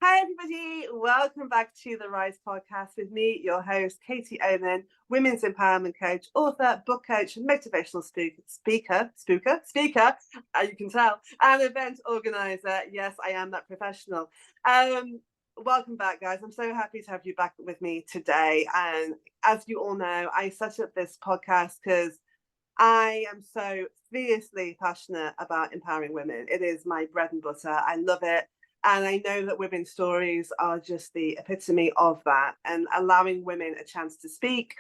Hi, everybody. Welcome back to the Rise podcast with me, your host, Katie Oman, women's empowerment coach, author, book coach, motivational speaker, you can tell, and event organizer. Yes, I am that professional. Welcome back, guys. I'm so happy to have you back with me today. And as you all know, I set up this podcast because I am so fiercely passionate about empowering women. It is my bread and butter. I love it. And I know that women's stories are just the epitome of that, and allowing women a chance to speak,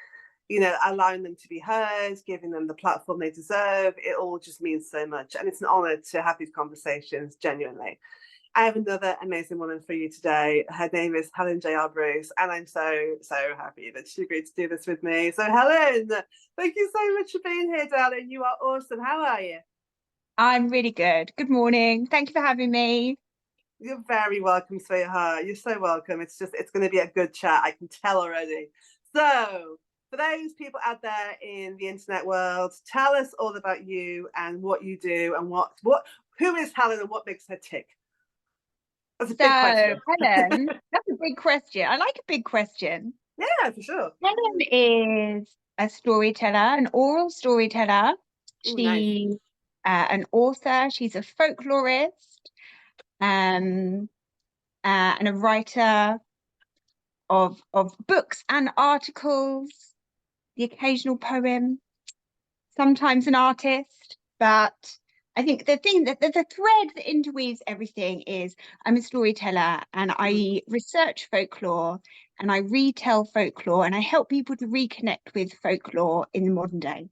allowing them to be heard, giving them the platform they deserve. It all just means so much. And it's an honor to have these conversations, genuinely. I have another amazing woman for you today. Her name is Helen JR Bruce, and I'm so happy that she agreed to do this with me. So Helen, thank you so much for being here, darling. You are awesome. How are you? I'm really good. Good morning. Thank you for having me. You're very welcome, sweetheart. You're so welcome. It's going to be a good chat. I can tell already. So for those people out there in the internet world, tell us all about you and what you do and who is Helen and what makes her tick? That's a big question. Helen, that's a big question. I like a big question. Yeah, for sure. Helen is a storyteller, an oral storyteller. Ooh, She's an author. She's a folklorist, and a writer of books and articles, the occasional poem, sometimes an artist, but I think the thing that the thread that interweaves everything is I'm a storyteller and I research folklore and I retell folklore and I help people to reconnect with folklore in the modern day.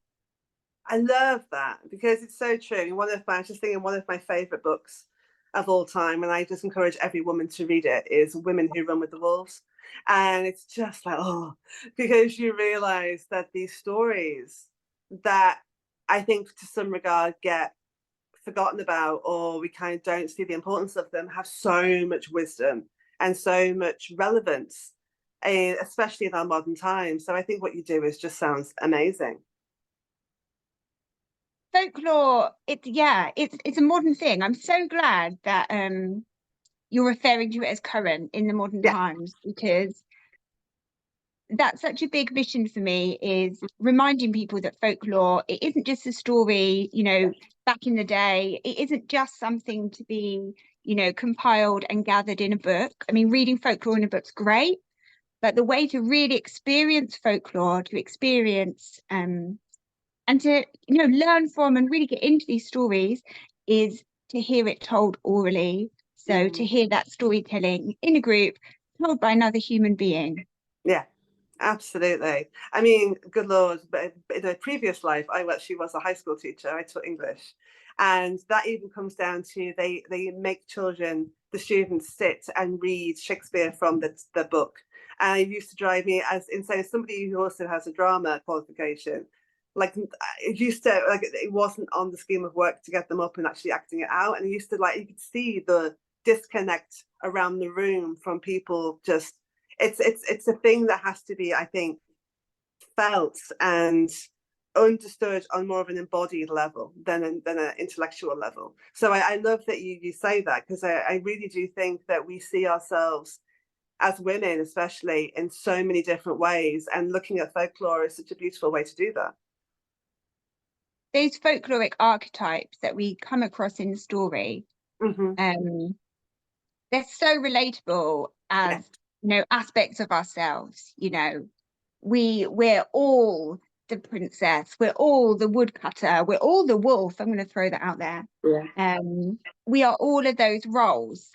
I love that because it's so true. I was just thinking one of my favorite books of all time, and I just encourage every woman to read it, is Women Who Run with the Wolves. And it's just like, oh, because you realize that these stories that I think to some regard get forgotten about, or we kind of don't see the importance of them, have so much wisdom and so much relevance, especially in our modern times. So I think what you do is just sounds amazing. Folklore, it's a modern thing. I'm so glad that you're referring to it as current in the modern times, because that's such a big mission for me, is reminding people that folklore, it isn't just a story, back in the day. It isn't just something to be, compiled and gathered in a book. I mean, reading folklore in a book's great, but the way to really experience folklore, to experience and to, learn from and really get into these stories is to hear it told orally. So to hear that storytelling in a group told by another human being. Yeah. Absolutely. I mean, good Lord, but in a previous life, I actually was a high school teacher. I taught English. And that even comes down to they make the students sit and read Shakespeare from the book. And it used to drive me as insane. Somebody who also has a drama qualification, like it wasn't on the scheme of work to get them up and actually acting it out. And it used to, you could see the disconnect around the room from people just. It's a thing that has to be, I think, felt and understood on more of an embodied level than an intellectual level. So I love that you say that, because I really do think that we see ourselves as women, especially, in so many different ways, and looking at folklore is such a beautiful way to do that. Those folkloric archetypes that we come across in the story, they're so relatable as aspects of ourselves. We're all the princess, we're all the woodcutter, we're all the wolf. I'm going to throw that out there. We are all of those roles,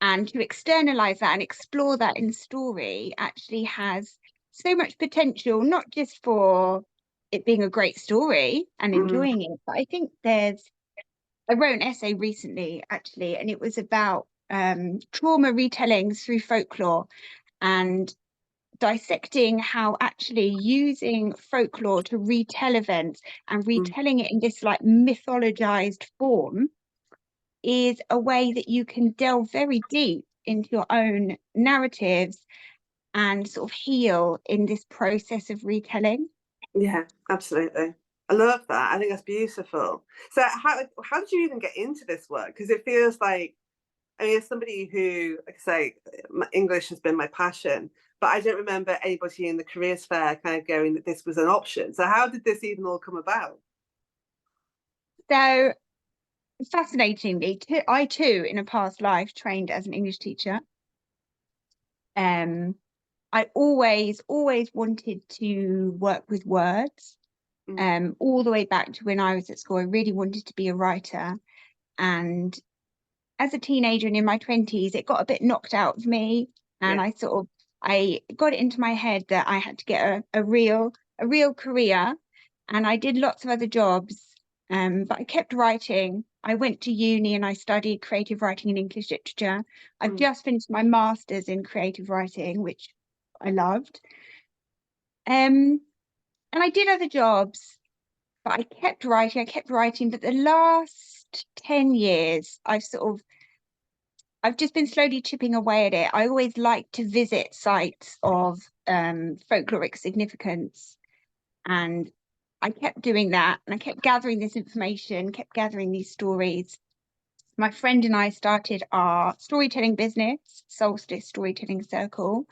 and to externalize that and explore that in story actually has so much potential, not just for it being a great story and enjoying it, but I think I wrote an essay recently, actually, and it was about trauma retellings through folklore, and dissecting how actually using folklore to retell events and retelling it in this mythologized form is a way that you can delve very deep into your own narratives and sort of heal in this process of retelling. Yeah, absolutely. I love that. I think that's beautiful. So how did you even get into this work? Because it feels like I mean, as somebody who, like I say, English has been my passion, but I don't remember anybody in the careers fair kind of going that this was an option. So how did this even all come about? So fascinatingly, I too, in a past life, trained as an English teacher. I always wanted to work with words. All the way back to when I was at school, I really wanted to be a writer. And as a teenager and in my 20s, it got a bit knocked out of me. And Yeah. I got it into my head that I had to get a real career. And I did lots of other jobs, but I kept writing. I went to uni and I studied creative writing and English literature. I've just finished my master's in creative writing, which I loved. And I did other jobs, but I kept writing. But the last 10 years, I've just been slowly chipping away at it. I always like to visit sites of folkloric significance. And I kept doing that, and I kept gathering this information, kept gathering these stories. My friend and I started our storytelling business, Solstice Storytelling Circle.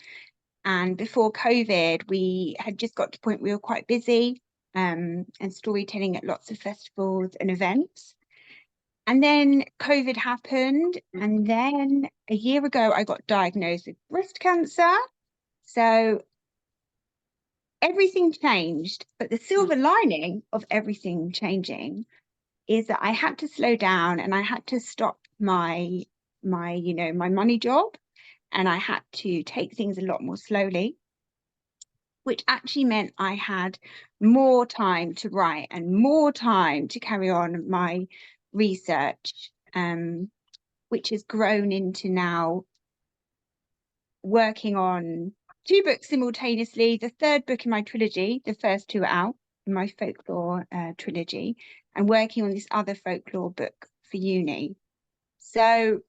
And before COVID, we had just got to the point we were quite busy, and storytelling at lots of festivals and events. And then COVID happened. And then a year ago, I got diagnosed with breast cancer. So everything changed. But the silver lining of everything changing is that I had to slow down and I had to stop my money job, and I had to take things a lot more slowly, which actually meant I had more time to write and more time to carry on my research, which has grown into now working on 2 books simultaneously. The 3rd book in my trilogy, the first 2 are out in my folklore trilogy, and working on this other folklore book for uni. So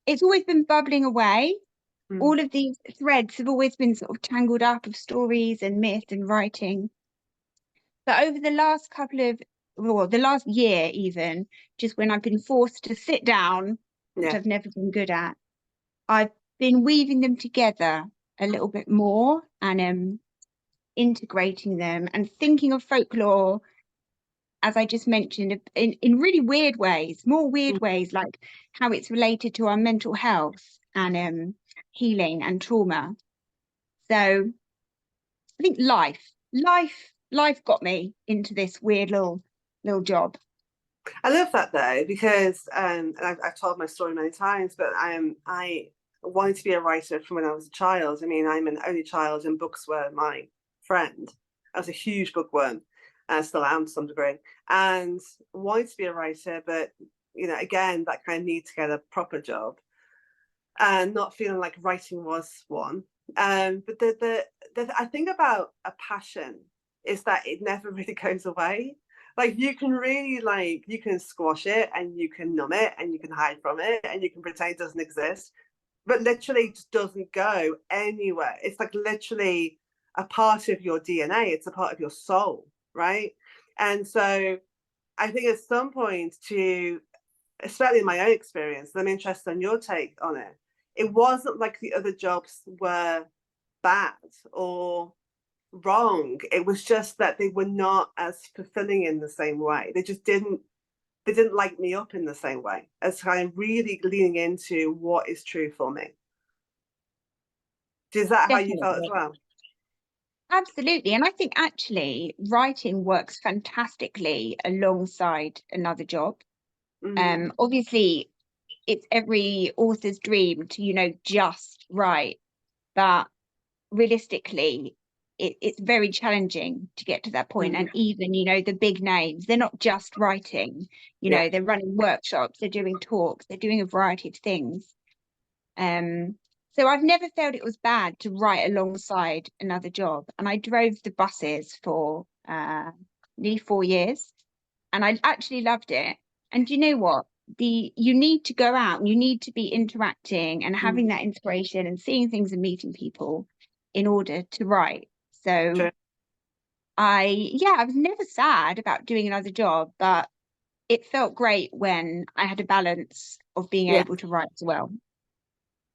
it's always been bubbling away. All of these threads have always been sort of tangled up of stories and myth and writing. But over the last the last year even, just when I've been forced to sit down, which I've never been good at, I've been weaving them together a little bit more and integrating them and thinking of folklore, as I just mentioned, in really weird ways, more weird ways, like how it's related to our mental health and healing and trauma. So I think life got me into this weird little job. I love that though, because and I've told my story many times, but I wanted to be a writer from when I was a child. I mean, I'm an only child, and books were my friend. I was a huge bookworm, and still am to some degree, and wanted to be a writer, but again, that kind of need to get a proper job, and not feeling like writing was one. But the I think about a passion is that it never really goes away. Like you can really you can squash it and you can numb it and you can hide from it and you can pretend it doesn't exist, but literally it just doesn't go anywhere. It's like literally a part of your DNA. It's a part of your soul, right? And so I think at some point, to especially in my own experience, and I'm interested on your take on it, it wasn't like the other jobs were bad or wrong. It was just that they were not as fulfilling in the same way. They didn't light me up in the same way, as kind of really leaning into what is true for me. Is that how you felt as Definitely. well? Absolutely. And I think actually writing works fantastically alongside another job. Obviously, it's every author's dream to, just write. But realistically, it's very challenging to get to that point. And even, the big names, they're not just writing, they're running workshops, they're doing talks, they're doing a variety of things. So I've never felt it was bad to write alongside another job. And I drove the buses for nearly 4 years, and I actually loved it. And you know what? You need to go out and you need to be interacting and having that inspiration and seeing things and meeting people in order to write. So True. I was never sad about doing another job, but it felt great when I had a balance of being Yeah. able to write as well.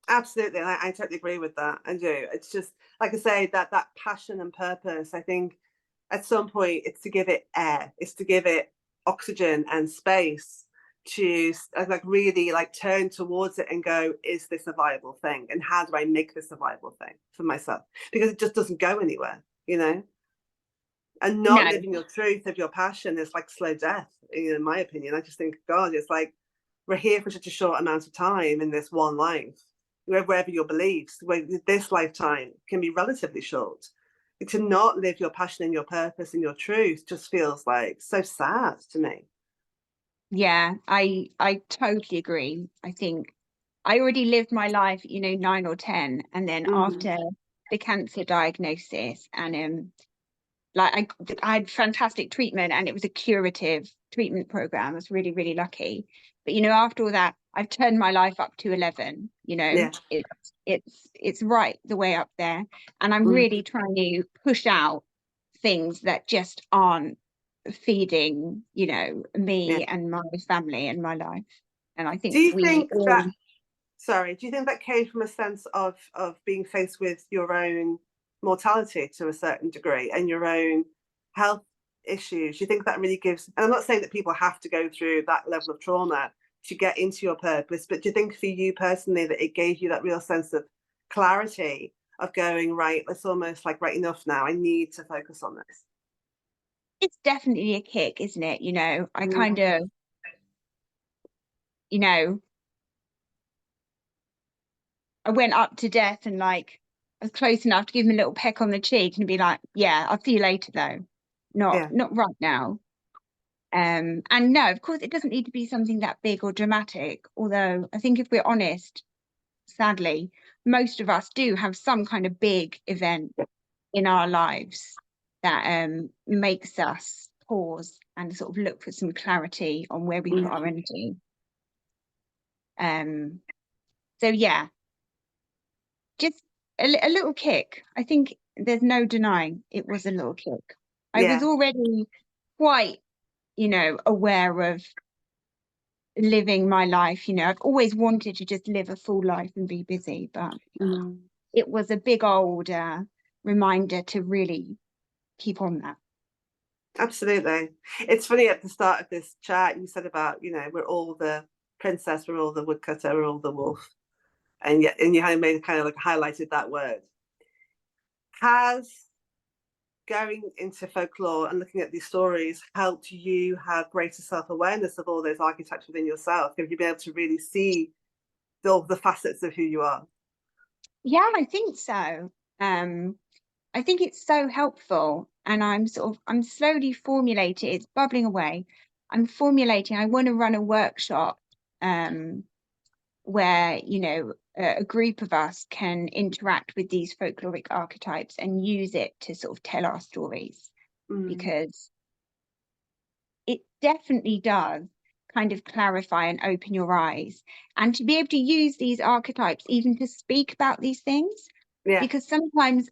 Absolutely, I totally agree with that. I do. It's just like I say, that passion and purpose. I think at some point it's to give it air, it's to give it oxygen and space to like really like turn towards it and go, is this a viable thing? And how do I make this a viable thing for myself? Because it just doesn't go anywhere, you know. And not No, living your truth of your passion is like slow death, in my opinion. I just think, God, it's like we're here for such a short amount of time in this one life. Wherever your beliefs, where this lifetime can be relatively short. To not live your passion and your purpose and your truth just feels like so sad to me. yeah, I totally agree. I think I already lived my life, 9 or 10, and then Mm, after the cancer diagnosis, and like I had fantastic treatment, and it was a curative treatment program. I was really, really lucky. But after all that, I've turned my life up to 11. yeah. It's right the way up there, and I'm Mm, really trying to push out things that just aren't feeding, yeah. me and my family and my life. And I Do think you we think all, that, sorry, do you think that came from a sense of being faced with your own mortality to a certain degree and your own health issues? Do you think that really gives, and I'm not saying that people have to go through that level of trauma to get into your purpose, but do you think for you personally that it gave you that real sense of clarity of going, right, let's almost like, right, enough now, I need to focus on this? it's definitely a kick, isn't it? I Yeah. kind of, you know, I went up to death, and like I was close enough to give him a little peck on the cheek and be like, "Yeah, I'll see you later, though. Not Yeah. not right now." And no, of course, it doesn't need to be something that big or dramatic. Although I think if we're honest, sadly, most of us do have some kind of big event in our lives that makes us pause and sort of look for some clarity on where we put our Mm. energy. So yeah, just a little kick. I think there's no denying it was a little kick. I was Yeah. already quite, aware of living my life. I've always wanted to just live a full life and be busy, but Mm. it was a big old reminder to really keep on that. Absolutely. It's funny at the start of this chat, you said about, we're all the princess, we're all the woodcutter, we're all the wolf. And you had made kind of like highlighted that word. Has going into folklore and looking at these stories helped you have greater self-awareness of all those archetypes within yourself? Have you been able to really see all the facets of who you are? Yeah, I think so. I think it's so helpful, and I'm slowly formulating. It's bubbling away. I'm formulating. I want to run a workshop where a group of us can interact with these folkloric archetypes and use it to sort of tell our stories, Mm. because it definitely does kind of clarify and open your eyes, and to be able to use these archetypes even to speak about these things, Yeah. because sometimes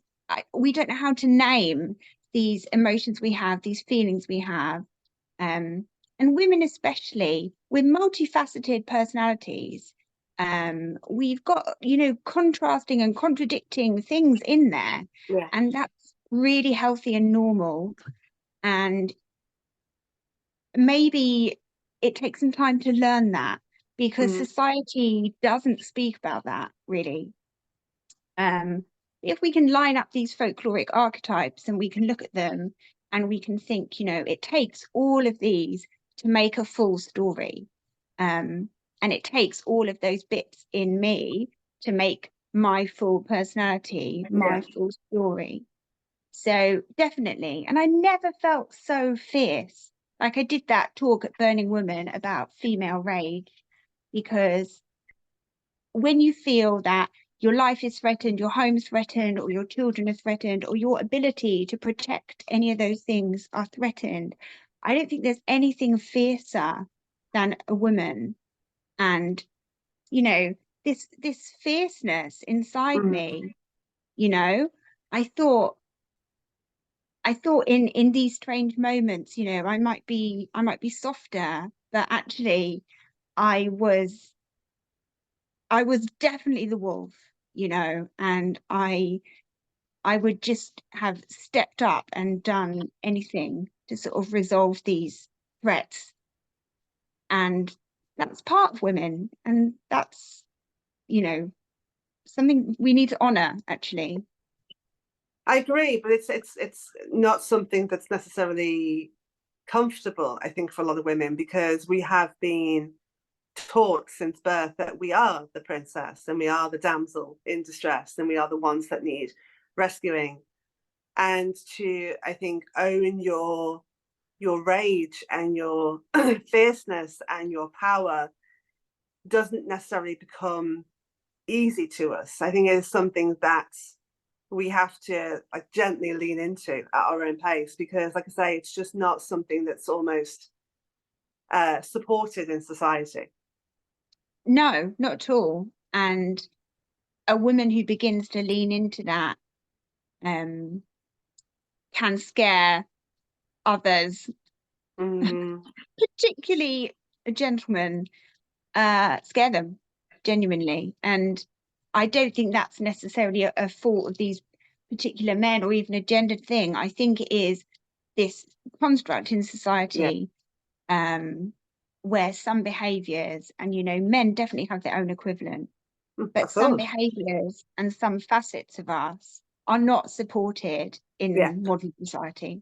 we don't know how to name these emotions we have, these feelings we have. And women especially, with multifaceted personalities, we've got contrasting and contradicting things in there, Yeah. and that's really healthy and normal. And maybe it takes some time to learn that, because Mm. society doesn't speak about that really. If we can line up these folkloric archetypes and we can look at them and we can think, it takes all of these to make a full story. And it takes all of those bits in me to make my full personality, Yeah. my full story. So definitely. And I never felt so fierce. Like I did that talk at Burning Woman about female rage, because when you feel that your life is threatened, your home's threatened, or your children are threatened, or your ability to protect any of those things are threatened, I don't think there's anything fiercer than a woman. And, you know, this fierceness inside Mm. me, you know, I thought in these strange moments, I might be softer, but actually I was I was definitely the wolf, you know, and I would just have stepped up and done anything to sort of resolve these threats. And that's part of women, and that's, you know, something we need to honor, actually. I agree, but it's not something that's necessarily comfortable, I think, for a lot of women, because we have been taught since birth that we are the princess and we are the damsel in distress and we are the ones that need rescuing. And to, I think, own your rage and your fierceness and your power doesn't necessarily become easy to us. I think it is something that we have to like gently lean into at our own pace, because like I say, it's just not something that's almost supported in society. No, not at all. And a woman who begins to lean into that um, can scare others, Mm, particularly a gentleman, scare them genuinely. And I don't think that's necessarily a fault of these particular men or even a gendered thing. I think it is this construct in yeah, society where some behaviors, and you know, men definitely have their own equivalent, but of some course. behaviors and some facets of us are not supported Yeah, in modern society.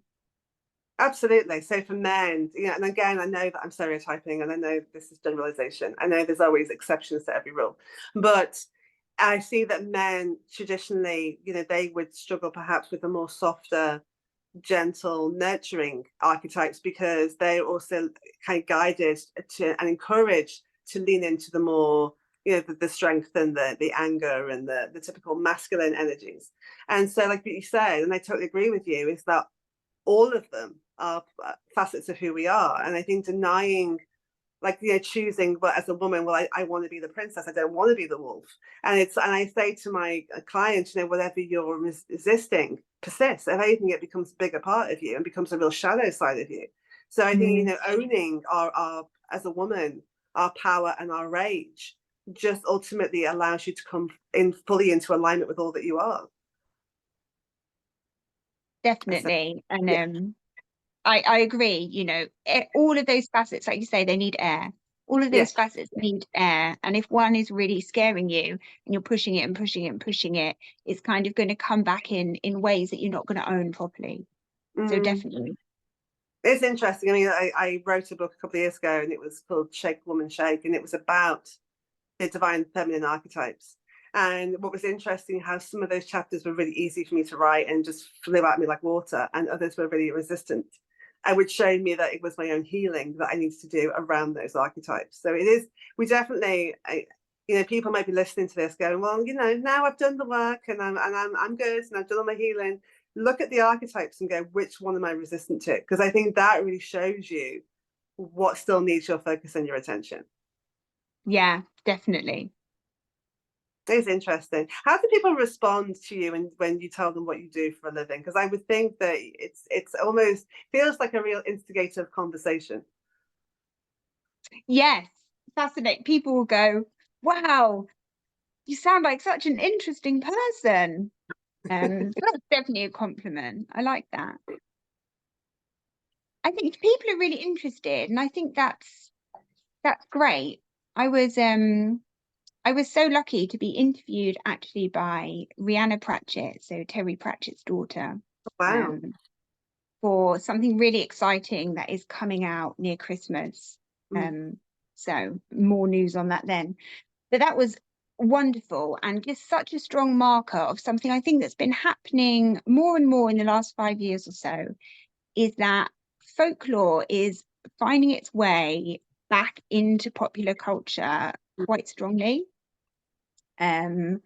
absolutely. So for men, you know, and again, I know that I'm stereotyping and I know this is generalization. I know there's always exceptions to every rule, but I see that men traditionally, you know, they would struggle perhaps with the more softer, gentle, nurturing archetypes, because they're also kind of guided to and encouraged to lean into the more, you know, the strength and the anger and the typical masculine energies. And so, like you said, and I totally agree with you, is that all of them are facets of who we are. And I think denying, like, you know, choosing, well, as a woman, well, I want to be the princess, I don't want to be the wolf. And I say to my clients, you know, whatever you're resisting persists. If anything, it becomes a bigger part of you and becomes a real shadow side of you. So I think, you Mm, know, owning our as a woman, our power and our rage just ultimately allows you to come in fully into alignment with all that you are. So, definitely. And yeah, I agree, you know, all of those facets, like you say, they need air. All of yeah. those facets need air. And if one is really scaring you and you're pushing it and pushing it and pushing it, it's kind of going to come back in ways that you're not going to own properly. So Mm. definitely. It's interesting. I mean, I wrote a book a couple of years ago and it was called Shake Woman Shake, and it was about the divine feminine archetypes. And what was interesting, how some of those chapters were really easy for me to write and just flew at me like water, and others were really resistant, and which showed me that it was my own healing that I needed to do around those archetypes. So it is, we definitely, you know, people might be listening to this going, well, you know, now I've done the work and I'm good and I've done all my healing. Look at the archetypes and go, which one am I resistant to? Because I think that really shows you what still needs your focus and your attention. Yeah, definitely. It's interesting. How do people respond to you when you tell them what you do for a living? Because I would think that it's almost feels like a real instigator of conversation. Yes, fascinating. People will go, wow, you sound like such an interesting person. So that's definitely a compliment. I like that. I think people are really interested, and I think that's great. I was um I was so lucky to be interviewed actually by Rihanna Pratchett, so Terry Pratchett's daughter, Wow. um, for something really exciting that is coming out near Christmas. Mm, Um, so more news on that then. But that was wonderful and just such a strong marker of something I think that's been happening more and more in the last 5 years or so, is that folklore is finding its way back into popular culture quite strongly. Um,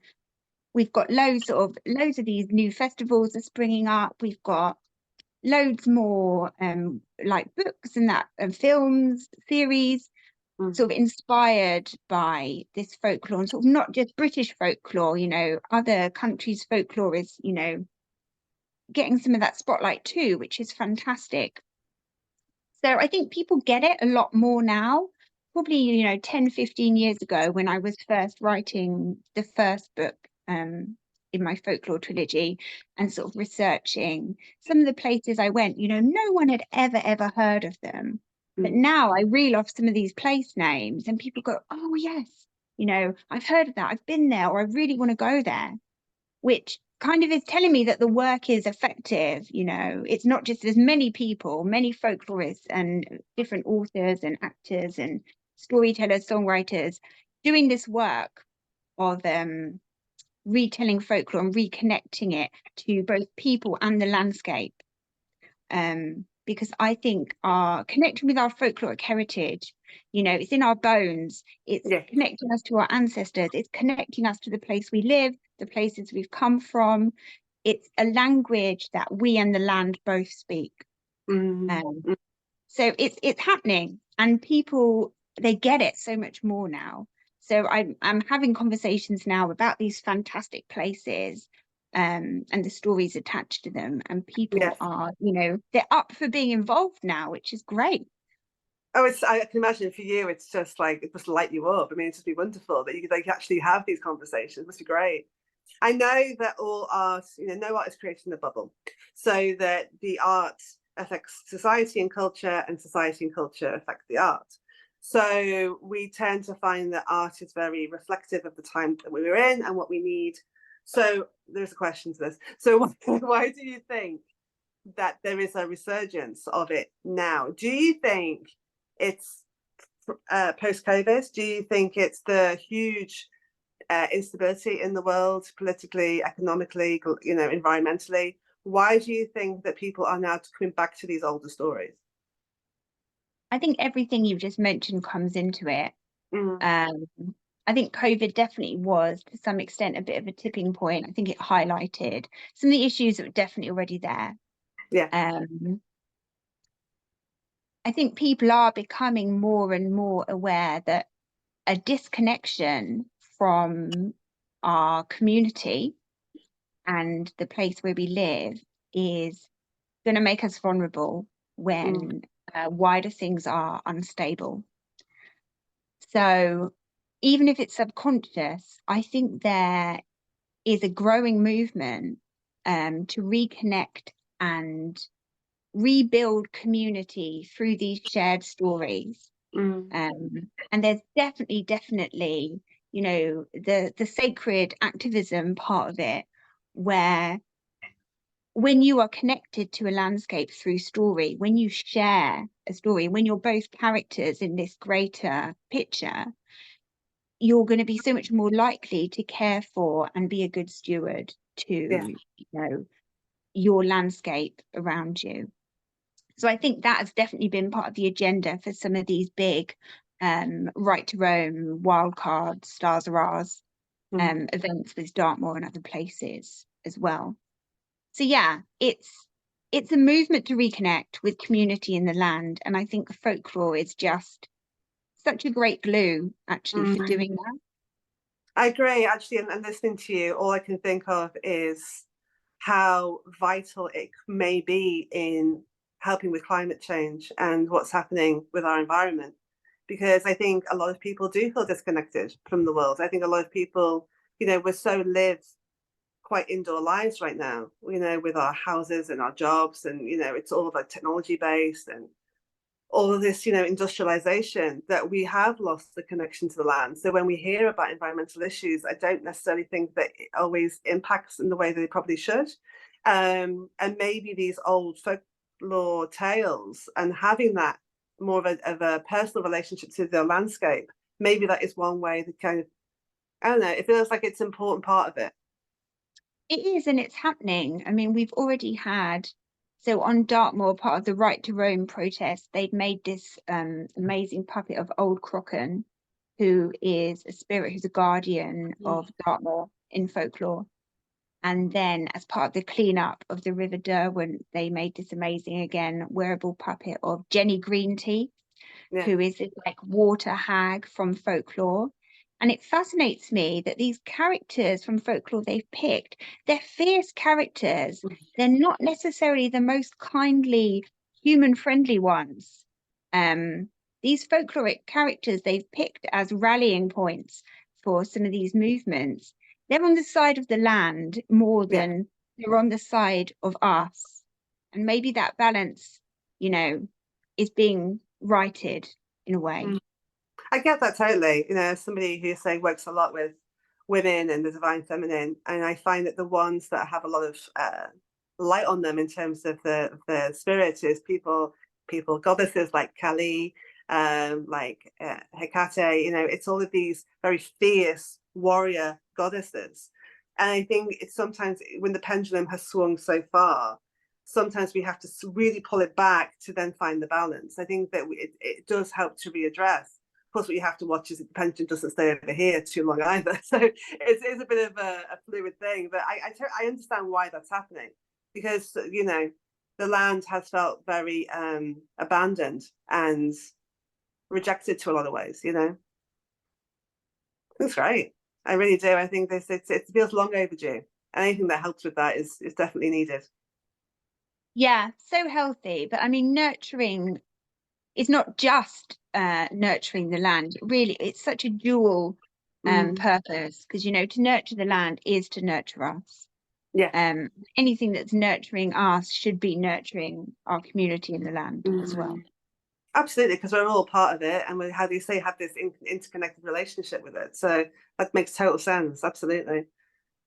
we've got loads of these new festivals are springing up. We've got loads more like books and that and films, series, mm, sort of inspired by this folklore, and sort of not just British folklore, you know, other countries' folklore is, you know, getting some of that spotlight too, which is fantastic. So I think people get it a lot more now. probably, you know, 10, 15 years ago when I was first writing the first book in my folklore trilogy and sort of researching some of the places I went, you know, no one had ever heard of them. But now I reel off some of these place names and people go, oh, yes, you know, I've heard of that. I've been there, or I really want to go there, which kind of is telling me that the work is effective. You know, it's not just as many people, many folklorists and different authors and actors and storytellers, songwriters doing this work of retelling folklore and reconnecting it to both people and the landscape. Because I think our connecting with our folkloric heritage, you know, it's in our bones. It's connecting us to our ancestors. It's connecting us to the place we live, the places we've come from. It's a language that we and the land both speak. So it's happening, and people, they get it so much more now. So I'm having conversations now about these fantastic places and the stories attached to them, and people are, you know, they're up for being involved now, which is great. Oh, I can imagine for you, it's just like, it must light you up. I mean, it's just be wonderful that you could like actually have these conversations. It must be great. I know that all art, you know, no art is created in a bubble. So that the art affects society and culture, and society and culture affect the art. So we tend to find that art is very reflective of the time that we were in and what we need. So there's a question to this. So why do you think that there is a resurgence of it now? Do you think it's post-COVID? Do you think it's the huge instability in the world, politically, economically, you know, environmentally? Why do you think that people are now coming back to these older stories? I think everything you've just mentioned comes into it. I think COVID definitely was, to some extent, a bit of a tipping point. I think it highlighted some of the issues that were definitely already there. I think people are becoming more and more aware that a disconnection from our community and the place where we live is going to make us vulnerable when wider things are unstable. So even if it's subconscious, I think there is a growing movement to reconnect and rebuild community through these shared stories. And there's definitely, you know, the sacred activism part of it, where when you are connected to a landscape through story, when you share a story, when you're both characters in this greater picture, you're going to be so much more likely to care for and be a good steward to, you know, your landscape around you. So I think that has definitely been part of the agenda for some of these big Right to Roam, Wildcard, Stars Are Ours events with Dartmoor and other places as well. So yeah, it's a movement to reconnect with community in the land, and I think folklore is just such a great glue actually for doing that. I agree, actually, and listening to you, all I can think of is how vital it may be in helping with climate change and what's happening with our environment. Because I think a lot of people do feel disconnected from the world. I think a lot of people, you know, we're so live quite indoor lives right now, you know, with our houses and our jobs, and, you know, it's all like technology based and all of this, you know, industrialization, that we have lost the connection to the land. So when we hear about environmental issues, I don't necessarily think that it always impacts in the way that it probably should. And maybe these old folklore tales and having that more of a personal relationship to the landscape, maybe that is one way that kind of, I don't know, it feels like it's an important part of it. It is, and it's happening. I mean, we've already had, so on Dartmoor, part of the Right to Roam protest, they'd made this amazing puppet of Old Crocken, who is a spirit who's a guardian of Dartmoor in folklore. And then as part of the cleanup of the River Derwent, they made this amazing, again, wearable puppet of Jenny Greentea, who is this like water hag from folklore. And it fascinates me that these characters from folklore they've picked, they're fierce characters. They're not necessarily the most kindly, human-friendly ones. these folkloric characters they've picked as rallying points for some of these movements, they're on the side of the land more than they're on the side of us. And maybe that balance, you know, is being righted in a way. I get that totally. You know, as somebody who say works a lot with women and the divine feminine, and I find that the ones that have a lot of light on them in terms of the spirit is people goddesses like Kali, like Hecate. You know, it's all of these very fierce warrior goddesses, and I think it's sometimes when the pendulum has swung so far, sometimes we have to really pull it back to then find the balance. I think that it does help to readdress. Of course, what you have to watch is the pendulum doesn't stay over here too long either. So it's a bit of a fluid thing. But I understand why that's happening, because, you know, the land has felt very abandoned and rejected to a lot of ways, you know. That's great. I really do. I think it feels long overdue. Anything that helps with that is definitely needed. Yeah, so healthy. But I mean, nurturing is not just nurturing the land. Really, it's such a dual purpose, because, you know, to nurture the land is to nurture us. Yeah. Anything that's nurturing us should be nurturing our community in the land as well. Absolutely, because we're all part of it, and we, how do you say, have this interconnected relationship with it. So that makes total sense. Absolutely.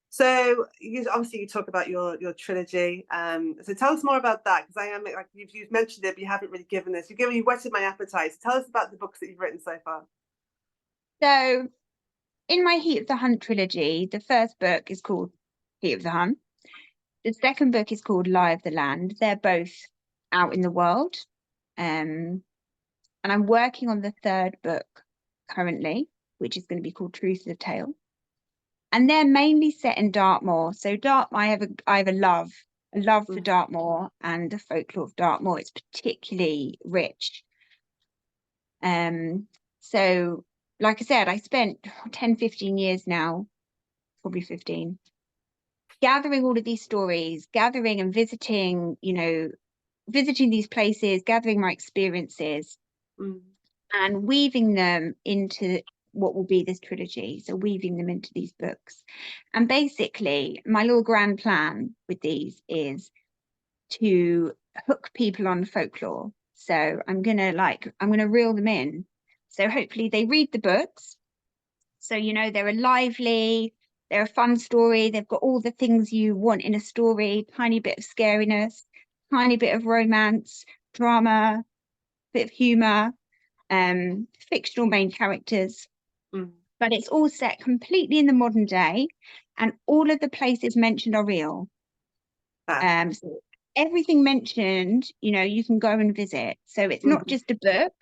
So obviously you talk about your trilogy. So tell us more about that, because I am like you've mentioned it, but you haven't really given this. You whetted my appetite. So tell us about the books that you've written so far. So in my Heat of the Hunt trilogy, the first book is called Heat of the Hunt. The second book is called Lie of the Land. They're both out in the world. And I'm working on the third book currently, which is going to be called Truth of the Tale. And they're mainly set in Dartmoor. So Dartmoor, I have a love for Dartmoor and the folklore of Dartmoor. It's particularly rich. So like I said, I spent 10, 15 years now, probably 15, gathering all of these stories, gathering and visiting, you know, visiting these places, gathering my experiences and weaving them into what will be this trilogy. So weaving them into these books. And basically my little grand plan with these is to hook people on folklore. So I'm gonna reel them in. So hopefully they read the books. So, you know, they're a lively, they're a fun story. They've got all the things you want in a story, tiny bit of scariness, tiny bit of romance, drama, bit of humor, fictional main characters. But it's all set completely in the modern day, and all of the places mentioned are real. So everything mentioned, you know, you can go and visit. So it's not just a book.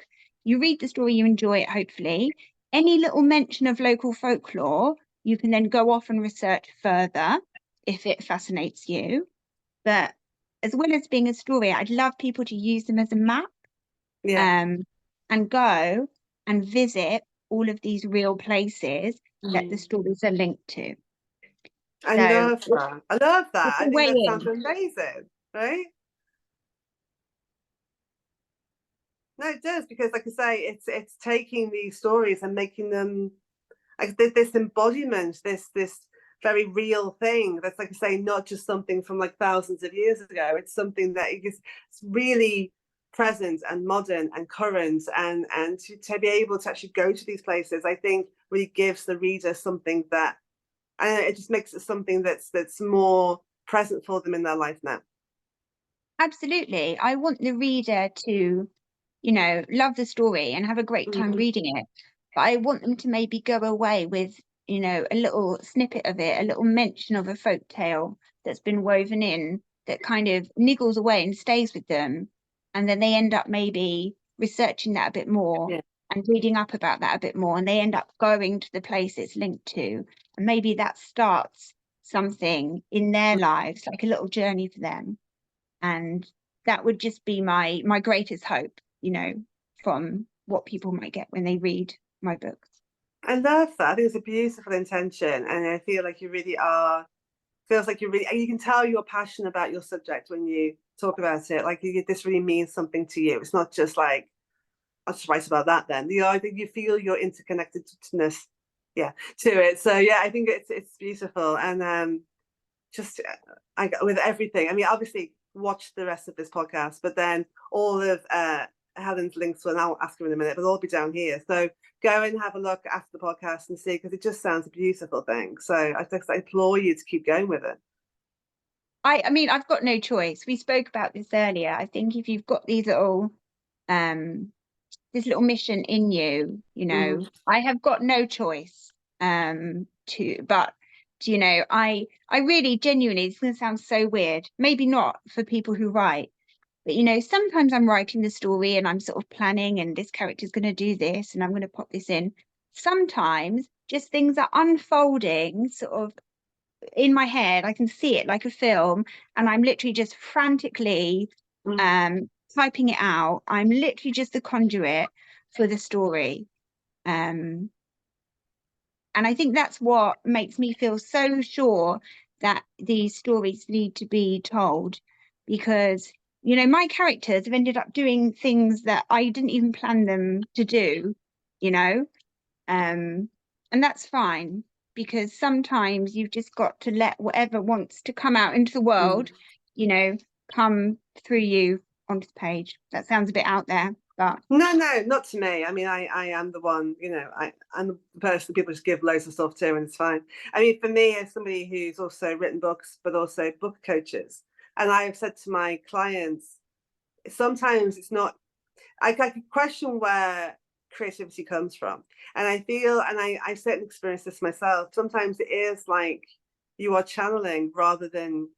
You read the story, you enjoy it, hopefully. Any little mention of local folklore, you can then go off and research further if it fascinates you. But as well as being a story, I'd love people to use them as a map. And go and visit all of these real places that the stories are linked to. I love that. I love that. I think that sounds amazing, right? No, it does, because like I say, it's taking these stories and making them like this embodiment, this very real thing that's, like I say, not just something from like thousands of years ago. It's something that it's really present and modern and current, and to be able to actually go to these places, I think really gives the reader something that, and it just makes it something that's more present for them in their life now. Absolutely. I want the reader to, you know, love the story and have a great time reading it. But I want them to maybe go away with, you know, a little snippet of it, a little mention of a folk tale that's been woven in that kind of niggles away and stays with them. And then they end up maybe researching that a bit more and reading up about that a bit more. And they end up going to the place it's linked to. And maybe that starts something in their lives, like a little journey for them. And that would just be my greatest hope, you know, from what people might get when they read my books. I love that. I think it's a beautiful intention, and I feel like you really are. Feels like you can tell you're passionate about your subject when you talk about it. Like this really means something to you. It's not just like I'll just write about that then. I think you feel your interconnectedness, yeah, to it. So yeah, I think it's beautiful. And just with everything. I mean, obviously watch the rest of this podcast, but then all of Helen's links, and I'll ask her in a minute, but they'll all be down here. So go and have a look after the podcast and see, because it just sounds a beautiful thing. So I implore you to keep going with it. I mean, I've got no choice. We spoke about this earlier. I think if you've got these little this little mission in you, you know, I have got no choice but you know, I really genuinely, it's going to sound so weird, maybe not for people who write, but you know, sometimes I'm writing the story and I'm sort of planning, and this character's going to do this and I'm going to pop this in. Sometimes just things are unfolding sort of in my head. I can see it like a film, and I'm literally just frantically typing it out. I'm literally just the conduit for the story. And I think that's what makes me feel so sure that these stories need to be told, because you know, my characters have ended up doing things that I didn't even plan them to do, you know, and that's fine, because sometimes you've just got to let whatever wants to come out into the world, you know, come through you onto the page. That sounds a bit out there, but no, not to me. I mean, I am the one, you know, I'm the person people just give loads of stuff to, and it's fine. I mean, for me, as somebody who's also written books, but also book coaches, and I have said to my clients, sometimes it's not, I can question where creativity comes from. And I feel, and I certainly experienced this myself, sometimes it is like you are channeling rather than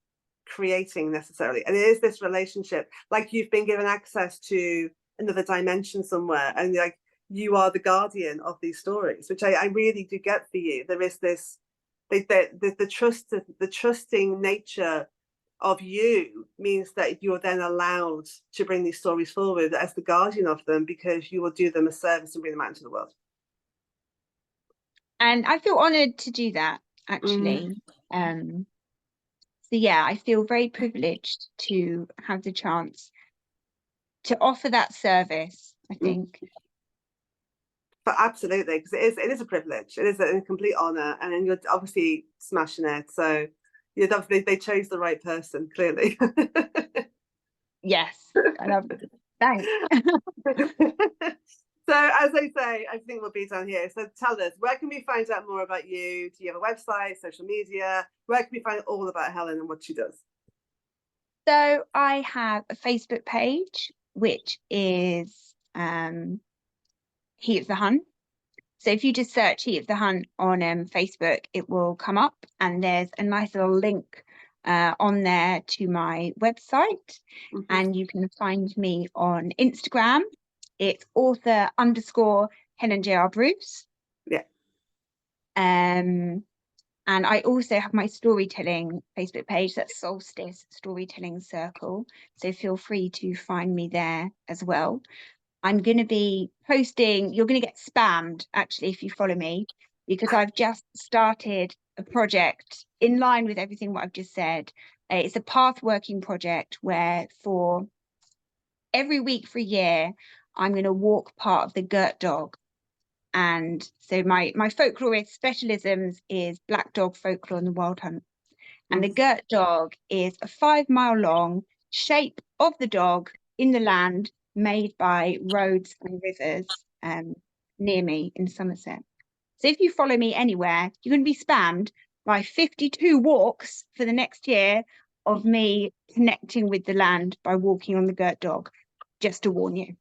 creating necessarily. And it is this relationship, like you've been given access to another dimension somewhere, and like you are the guardian of these stories, which I really do get for you. There is this, the trusting nature of you means that you're then allowed to bring these stories forward as the guardian of them, because you will do them a service and bring them out into the world. And I feel honored to do that, actually. So yeah, I feel very privileged to have the chance to offer that service, I think. But absolutely, because it is a privilege. It is a complete honor, and then you're obviously smashing it. So they chose the right person, clearly. Yes, I love it. Thanks. So as I say, I think we'll be down here. So tell us, where can we find out more about you? Do you have a website, social media? Where can we find all about Helen and what she does? So I have a Facebook page, which is Heat of the Hunt. So if you just search Heat of the Hunt on Facebook, it will come up, and there's a nice little link on there to my website. And you can find me on Instagram. It's author_ Helen JR Bruce. Yeah. And I also have my storytelling Facebook page, that's Solstice Storytelling Circle. So feel free to find me there as well. I'm going to be posting, you're going to get spammed actually if you follow me, because I've just started a project in line with everything what I've just said. It's a path working project where for every week for a year, I'm going to walk part of the Gert dog. And so my folklorist specialisms is black dog folklore and the wild hunt. And the Gert dog is a 5 mile long shape of the dog in the land made by roads and rivers near me in Somerset. So if you follow me anywhere, you're going to be spammed by 52 walks for the next year of me connecting with the land by walking on the Gert dog, just to warn you.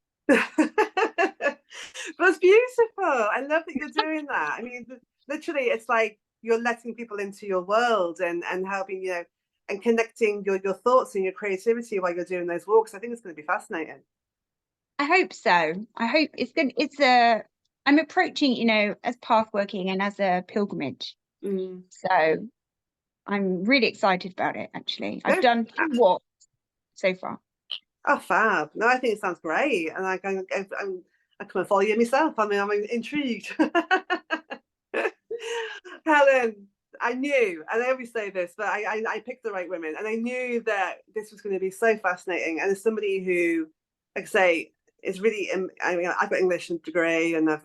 That's beautiful. I love that you're doing that. I mean, literally, it's like you're letting people into your world and helping, you know, and connecting your thoughts and your creativity while you're doing those walks. I think it's going to be fascinating. I hope so. I hope I'm approaching, you know, as path working and as a pilgrimage. So I'm really excited about it, actually. I've done 2 walks so far. Oh, fab. No, I think it sounds great. And I come and follow you myself. I mean, I'm intrigued. Helen, I knew, and I always say this, but I picked the right women, and I knew that this was going to be so fascinating. And as somebody who, like I say, it's really, I mean, I've got English degree, and I've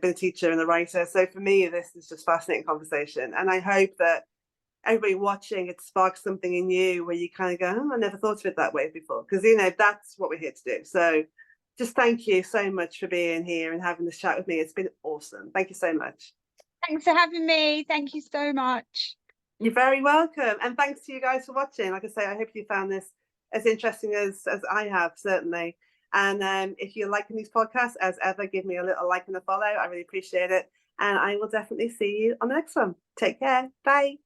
been a teacher and a writer. So for me, this is just fascinating conversation. And I hope that everybody watching, it sparks something in you where you kind of go, oh, I never thought of it that way before. Because, that's what we're here to do. So just thank you so much for being here and having this chat with me. It's been awesome. Thank you so much. Thanks for having me. Thank you so much. You're very welcome. And thanks to you guys for watching. Like I say, I hope you found this as interesting as I have, certainly. And if you're liking these podcasts, as ever, give me a little like and a follow. I really appreciate it. And I will definitely see you on the next one. Take care. Bye.